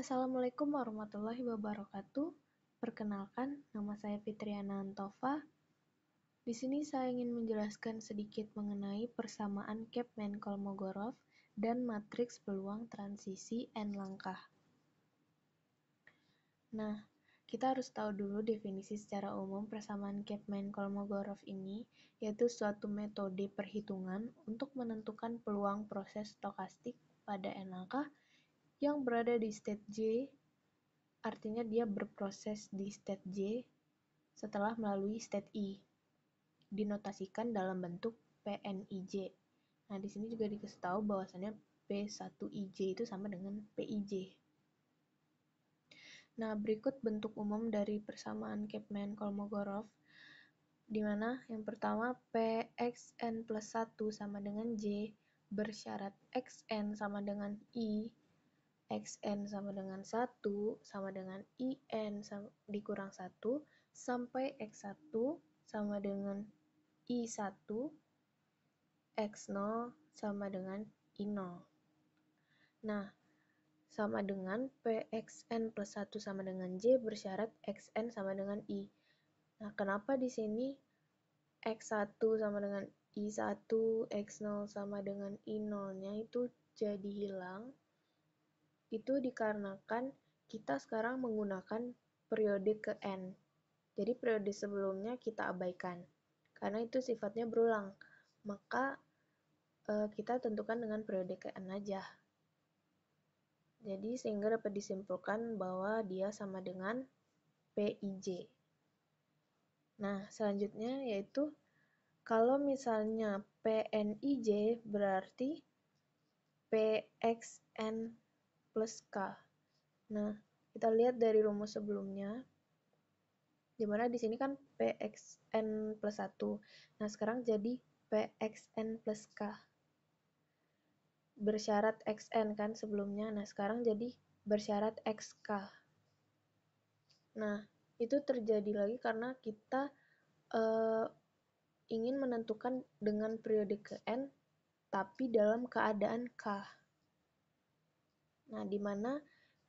Assalamualaikum warahmatullahi wabarakatuh. Perkenalkan, nama saya Fitriana Antova. Di sini saya ingin menjelaskan sedikit mengenai persamaan Chapman-Kolmogorov dan matriks peluang transisi N langkah. Nah, kita harus tahu dulu definisi secara umum persamaan Chapman-Kolmogorov ini, yaitu suatu metode perhitungan untuk menentukan peluang proses stokastik pada N langkah yang berada di state J. Artinya dia berproses di state J setelah melalui state I, dinotasikan dalam bentuk PNIJ. Nah, di sini juga dikasih tahu bahwasannya P1IJ itu sama dengan PIJ. Nah, berikut bentuk umum dari persamaan Chapman-Kolmogorov, di mana yang pertama PXN plus 1 sama dengan J bersyarat XN sama dengan I, XN sama dengan 1 sama dengan IN dikurang 1 sampai X1 sama dengan I1, X0 sama dengan I0. Nah, sama dengan PXN plus 1 sama dengan J bersyarat XN sama dengan I. Nah, kenapa di sini X1 sama dengan I1, X0 sama dengan I0-nya itu jadi hilang? Itu dikarenakan kita sekarang menggunakan periode ke N. Jadi periode sebelumnya kita abaikan. Karena itu sifatnya berulang. Maka kita tentukan dengan periode ke N aja. Jadi sehingga dapat disimpulkan bahwa dia sama dengan PIJ. Nah, selanjutnya yaitu kalau misalnya PNIJ berarti PXN plus K. Nah, kita lihat dari rumus sebelumnya, di mana di sini kan PXN plus 1. Nah, sekarang jadi PXN plus K. Bersyarat XN kan sebelumnya, nah sekarang jadi bersyarat XK. Nah, itu terjadi lagi karena kita ingin menentukan dengan periode ke N, tapi dalam keadaan K. Nah, di mana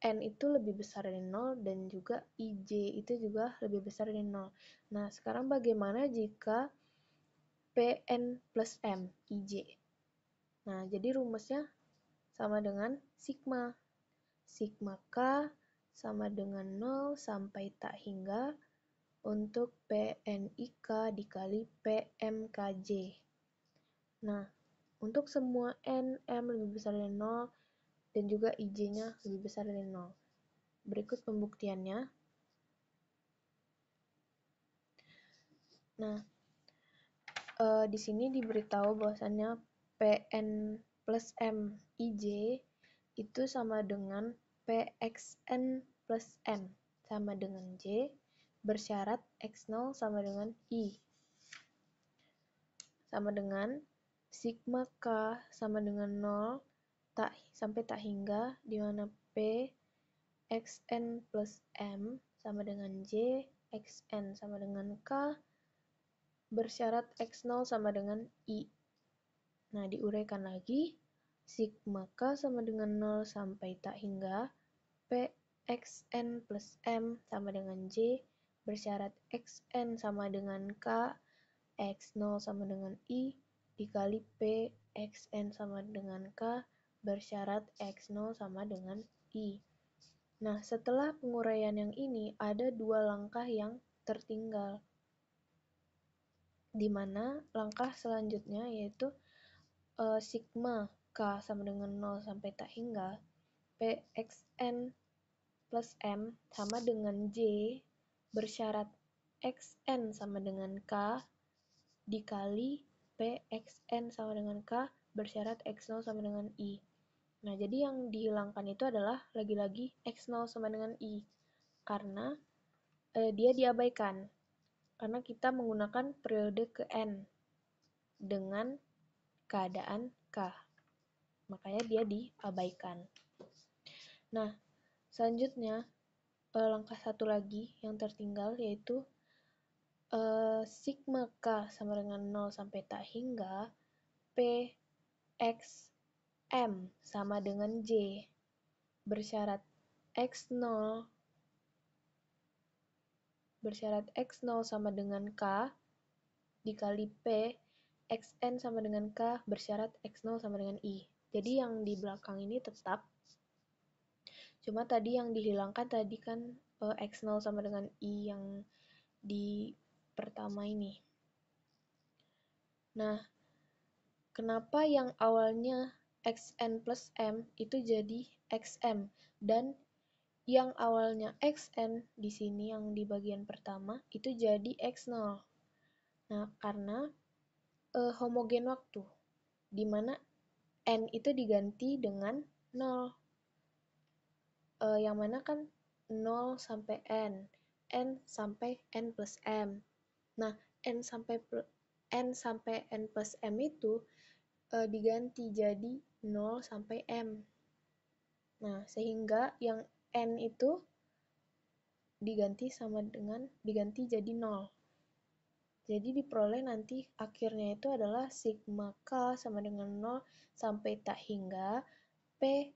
N itu lebih besar dari 0 dan juga IJ itu juga lebih besar dari 0. Nah, sekarang bagaimana jika PN plus M, IJ? Nah, jadi rumusnya sama dengan sigma. Sigma K sama dengan 0 sampai tak hingga untuk PNIK dikali PMKJ. Nah, untuk semua N, M lebih besar dari 0, dan juga IJ-nya lebih besar dari 0. Berikut pembuktiannya. Nah, di sini diberitahu bahwasannya PN plus M IJ itu sama dengan PXN plus M sama dengan J bersyarat X0 sama dengan I. Sama dengan sigma K sama dengan 0 sampai tak hingga, di mana P XN plus M sama dengan J, XN sama dengan K, bersyarat X0 sama dengan I. Nah, diuraikan lagi, sigma K sama dengan 0 sampai tak hingga, P XN plus M sama dengan J, bersyarat XN sama dengan K, X0 sama dengan I, dikali P XN sama dengan K, bersyarat X0 sama dengan I. Nah, setelah penguraian yang ini, ada dua langkah yang tertinggal, di mana langkah selanjutnya yaitu sigma K sama dengan 0 sampai tak hingga, PXN plus M sama dengan J, bersyarat XN sama dengan K, dikali PXN sama dengan K, bersyarat X0 sama dengan I. Nah, jadi yang dihilangkan itu adalah lagi-lagi X0 sama dengan I, karena dia diabaikan, karena kita menggunakan periode ke N dengan keadaan K, makanya dia diabaikan. Nah, selanjutnya langkah satu lagi yang tertinggal yaitu sigma K sama dengan 0 sampai tak hingga, P X M sama dengan J, bersyarat X0 bersyarat X0 sama dengan K dikali P, Xn sama dengan K bersyarat X0 sama dengan I. Jadi yang di belakang ini tetap, cuma tadi yang dihilangkan tadi kan X0 sama dengan I yang di pertama ini. Nah, kenapa yang awalnya Xn plus M itu jadi Xm, dan yang awalnya Xn di sini yang di bagian pertama itu jadi X0. Nah, karena homogen waktu, di mana N itu diganti dengan 0. Yang mana kan 0 sampai N sampai N plus M. Nah, N sampai N plus M itu diganti jadi 0 sampai M. Nah, sehingga yang N itu diganti jadi 0. Jadi diperoleh nanti akhirnya itu adalah sigma K sama dengan 0 sampai tak hingga P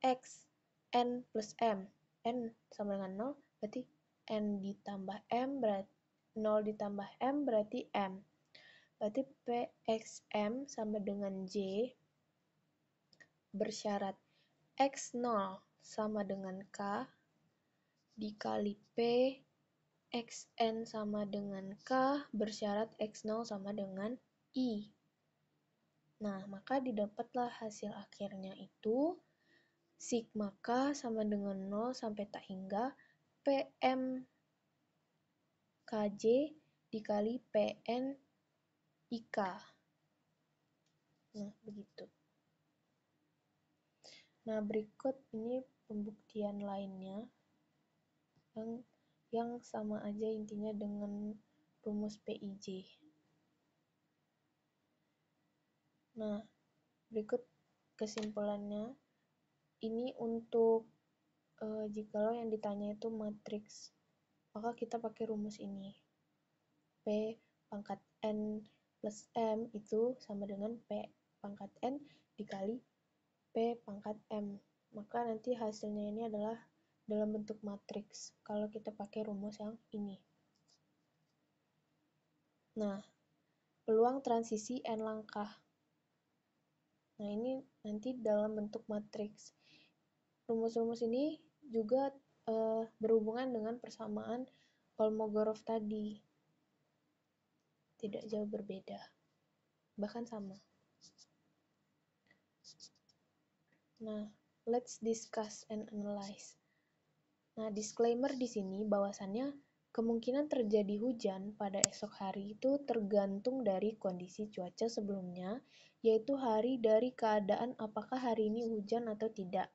X N plus M. N sama dengan 0 berarti N ditambah M berarti 0 ditambah M berarti M. Berarti PXM sama dengan J bersyarat X0 sama dengan K dikali P Xn sama dengan K bersyarat X0 sama dengan I. Nah, maka didapatlah hasil akhirnya itu sigma K sama dengan 0 sampai tak hingga PM KJ dikali PN IK. Nah, begitu. Nah, berikut ini pembuktian lainnya yang sama aja intinya dengan rumus PIJ. Nah, berikut kesimpulannya. Ini untuk jikalau yang ditanya itu matriks, maka kita pakai rumus ini. P pangkat N plus M itu sama dengan P pangkat N dikali P pangkat M. Maka nanti hasilnya ini adalah dalam bentuk matriks kalau kita pakai rumus yang ini. Nah, peluang transisi N langkah. Nah, ini nanti dalam bentuk matriks. Rumus-rumus ini juga berhubungan dengan persamaan Kolmogorov tadi. Tidak jauh berbeda, bahkan sama. Nah, let's discuss and analyze. Nah, disclaimer di sini bahwasannya kemungkinan terjadi hujan pada esok hari itu tergantung dari kondisi cuaca sebelumnya, yaitu hari dari keadaan apakah hari ini hujan atau tidak.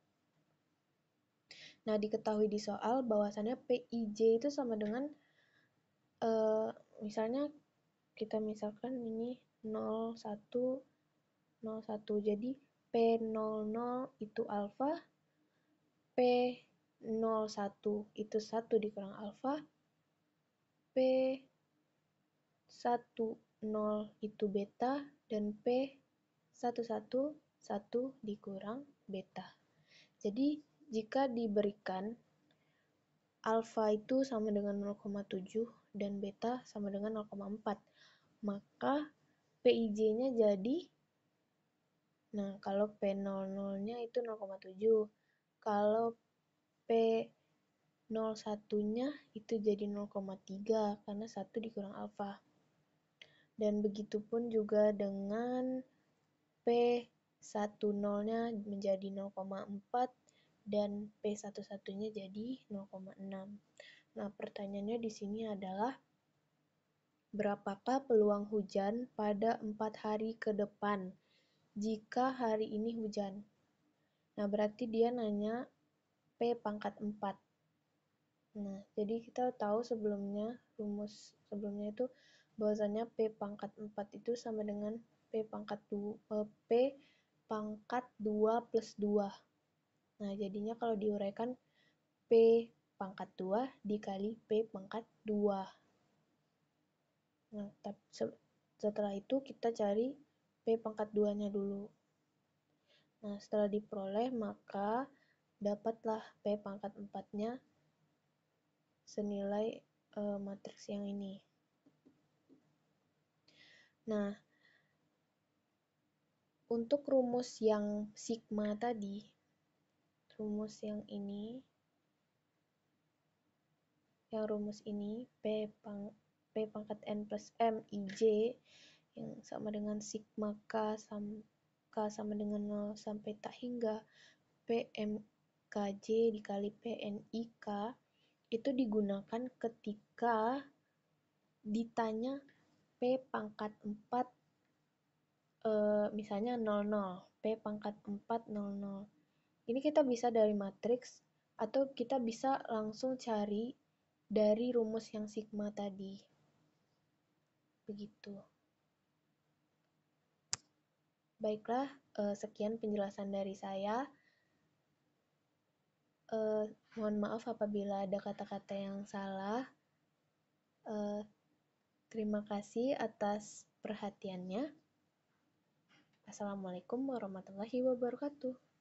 Nah, diketahui di soal bahwasannya PIJ itu sama dengan misalnya kita misalkan ini 01, 01. Jadi P00 itu alfa, P01 itu 1 dikurang alfa, P10 itu beta, dan P11 1 dikurang beta. Jadi jika diberikan alfa itu sama dengan 0,7 dan beta sama dengan 0,4, maka PIJ-nya jadi, nah kalau P00-nya itu 0,7, kalau P01-nya itu jadi 0,3 karena 1 dikurang alfa. Dan begitupun juga dengan P10-nya menjadi 0,4 dan P11-nya jadi 0,6. Nah, pertanyaannya di sini adalah berapakah peluang hujan pada 4 hari ke depan jika hari ini hujan? Nah, berarti dia nanya P pangkat 4. Nah, jadi kita tahu sebelumnya, rumus sebelumnya itu bahwasannya P pangkat 4 itu sama dengan P pangkat 2 plus 2. Nah, jadinya kalau diuraikan P pangkat 2 dikali P pangkat 2. Nah, setelah itu kita cari P pangkat 2-nya dulu. Nah, setelah diperoleh, maka dapatlah P pangkat 4-nya senilai matriks yang ini. Nah, untuk rumus yang sigma tadi, rumus yang ini, P pangkat N plus M IJ yang sama dengan sigma K sama dengan 0 sampai tak hingga PMKJ dikali PNIK itu digunakan ketika ditanya P pangkat 4 misalnya 00, P pangkat 4 00. Ini kita bisa dari matriks atau kita bisa langsung cari dari rumus yang sigma tadi. Begitu. Baiklah, sekian penjelasan dari saya. Mohon maaf apabila ada kata-kata yang salah. Terima kasih atas perhatiannya. Assalamualaikum warahmatullahi wabarakatuh.